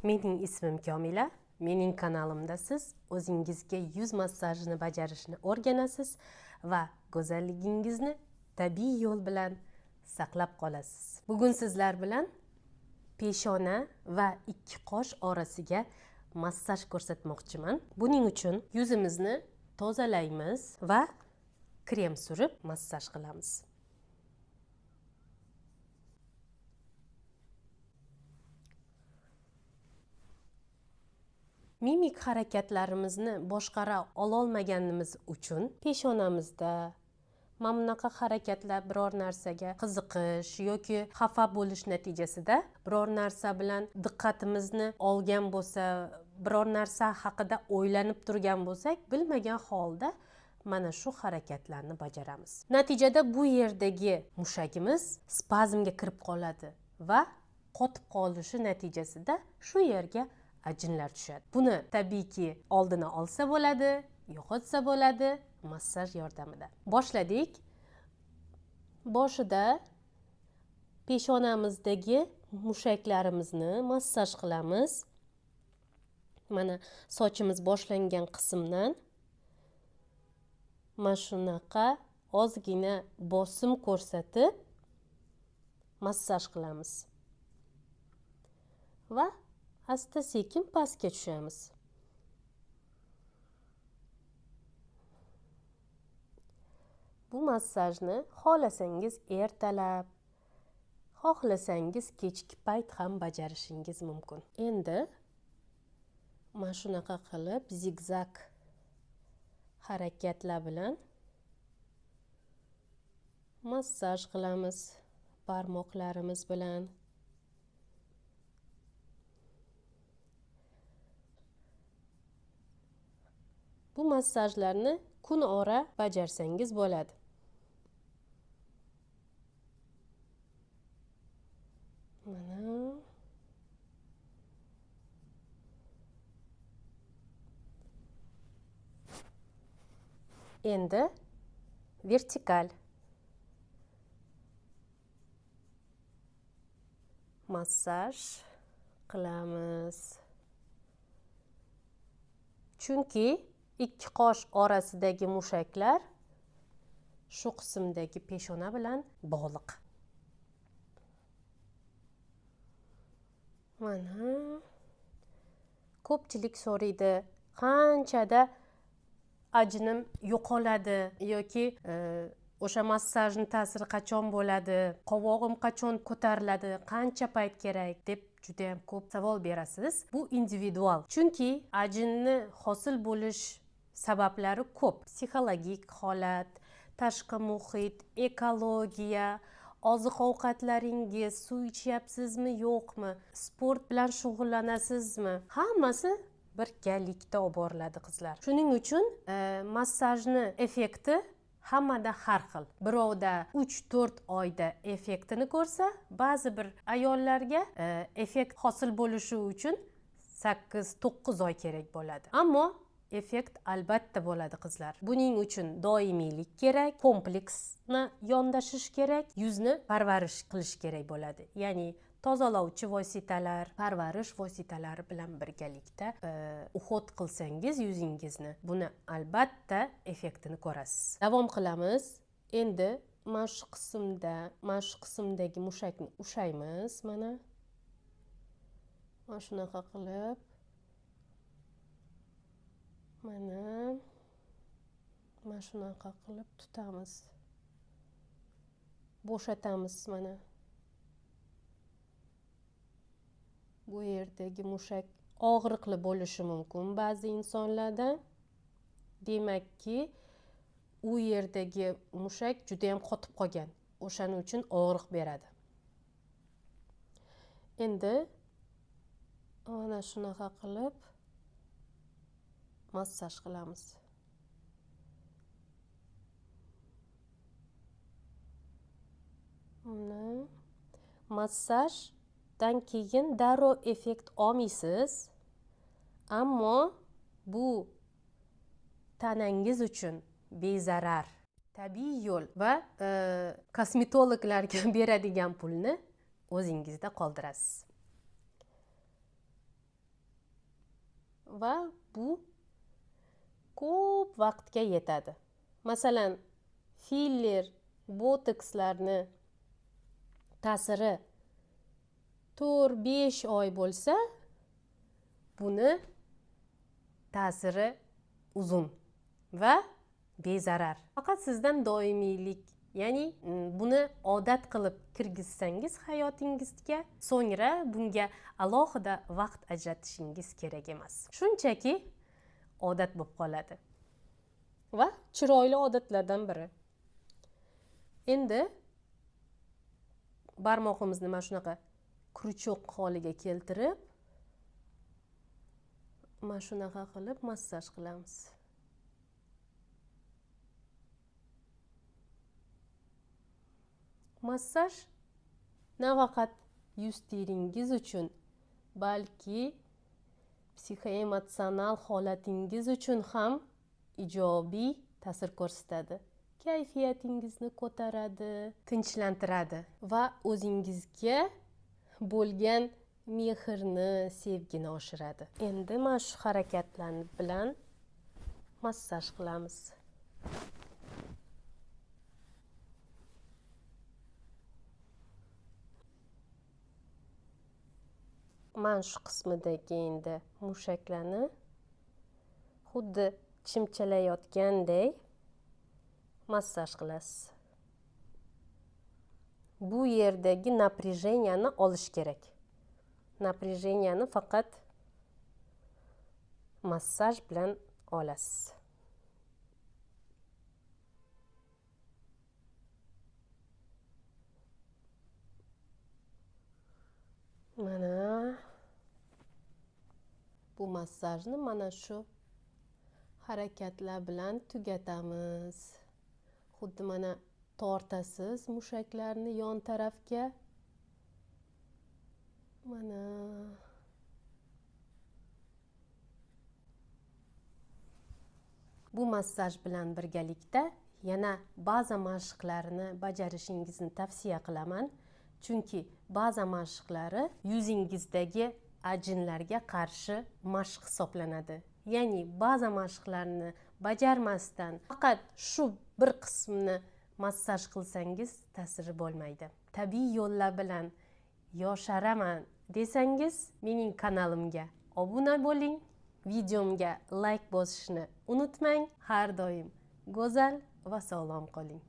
Mening ismim Komila. Mening kanalimda siz o'zingizga yuz massajini bajarishni o'rganasiz va go'zalligingizni tabiiy yo'l bilan saqlab qolasiz. Bugun sizlar bilan peshona va ikki qosh orasiga massaj ko'rsatmoqchiman. Buning uchun yuzimizni tozalaymiz va krem surib massaj qilamiz. Mimik harakatlarimizni boshqara ololmaganimiz uchun peshonamizda mana bunaqa harakatlar biror narsaga qiziqish yoki xafa bo'lish natijasida biror narsa bilan diqqatimizni olgan bo'lsa, biror narsa haqida o'ylanib turgan bo'lsak, bilmagan holda mana shu harakatlarni bajaramiz. Natijada bu yerdagi mushagimiz spazmga kirib qoladi va qotib qolishi natijasida shu yerga ajinlar tushadi. Buni tabiiyki oldini olsa bo'ladi, yo'qotsa bo'ladi massaj yordamida. Boshladik. Boshida peshonamizdagi mushaklarimizni massaj qilamiz. Mana sochimiz boshlangan qismdan mana shunaqa ozgina bosim ko'rsatib massaj qilamiz. Va asta-sekin pastga tushamiz. Bu massajni xohlasangiz ertalab, xohlasangiz kechki payt ham bajarishingiz mumkin. Endi mana shunaqa qilib zigzag harakatlar bilan massaj qilamiz barmoqlarimiz bilan. Bu massajlarni kun ora bajarsangiz bo'ladi. Mana endi vertikal massaj qilamiz. Chunki ikki qosh orasidagi mushaklar shu qismdagi peshona bilan bog'liq. Mana ko'pchilik so'raydi, qanchada ajinim yo'qoladi yoki o'sha massajning ta'siri qachon bo'ladi, qovog'im qachon ko'tariladi, qancha payt kerak deb juda ham ko'p savol berasiz. Bu individual. Chunki ajinni hosil bo'lish sabablari ko'p. Psixologik holat, tashqi muhit, ekologiya, oziq-ovqatlaringiz, suv ichyapsizmi, yo'qmi, sport bilan shug'ullanasizmi? Hammasi birgalikda olib boriladi qizlar. Shuning uchun massajni effekti hammada har xil. Birovda 3-4 oyda effektini ko'rsa, ba'zi bir ayollarga effekt hosil bo'lishi uchun 8-9 oy kerak bo'ladi. Ammo effekt albatta bo'ladi qizlar. Buning uchun doimiylik kerak, kompleksni yondashish kerak, yuzni parvarish qilish kerak bo'ladi. Ya'ni tozalovchi vositalar, parvarish vositalari bilan birgalikda uhod qilsangiz yuzingizni, buni albatta effektini ko'rasiz. Davom qilamiz. Endi mana shu qismda, mana shu qismdagi mushakni ushlaymiz. Mana shunaqa qilib mana shunaqa qilib tutamiz. Bo'shatamiz mana. Bu yerdagi mushak og'riqli bo'lishi mumkin ba'zi insonlarda. Demakki, u yerdagi mushak juda ham qotib qolgan. O'shaning uchun og'riq beradi. Endi mana shunaqa qilib massaj qilamiz. Massajdan keyin darrov effekt olmaysiz. Ammo bu tanangiz uchun bezarar, tabiiy yo'l va kosmetologlarga beradigan pulni o'zingizda qoldirasiz. va bu ko'p vaqtga yetadi. Masalan, filler, botokslarni ta'siri 4-5 oy bo'lsa, buni ta'siri uzun va bezarar. Faqat sizdan doimiylik, ya'ni buni odat qilib kirgizsangiz hayotingizga, so'ngra bunga alohida vaqt ajratishingiz kerak emas. Shunchaki odat bo'lib qoladi. Va chiroyli odatlardan biri. Endi barmoqimizni mana shunaqa kruchok holiga keltirib, mana shunaqa qilib massaj qilamiz. Massaj nafaqat yuz teringiz uchun, balki psixoemotsional holatingiz uchun ham ijobiy ta'sir ko'rsatadi. Kayfiyatingizni ko'taradi, tinchlantiradi va o'zingizga bo'lgan mehrni, sevgini oshiradi. Endi mana shu harakatlar bilan massaj qilamiz. Mana shu qismidagi endi mushaklarni xuddi chimchalayotgandek massaj qilasiz. Bu yerdagi naprejeniyani olish kerak. Naprejeniyani faqat massaj bilan olasiz. Mana bu massajni mana shu harakatlar bilan tugatamiz. Xuddi mana tortasiz mushaklarni yon tarafga. Mana bu massaj bilan birgalikda yana ba'zi mashqlarni bajarishingizni tavsiya qilaman. Chunki ba'zi mashqlari yuzingizdagi ajinlarga qarshi mashq hisoblanadi. Ya'ni ba'zi mashqlarni bajarmasdan faqat shu bir qismni massaj qilsangiz ta'siri bo'lmaydi. Tabiiy yo'llar bilan yosharaman desangiz, mening kanalimga obuna bo'ling, videomga like bosishni unutmang. Har doim go'zal va sog'lom qoling.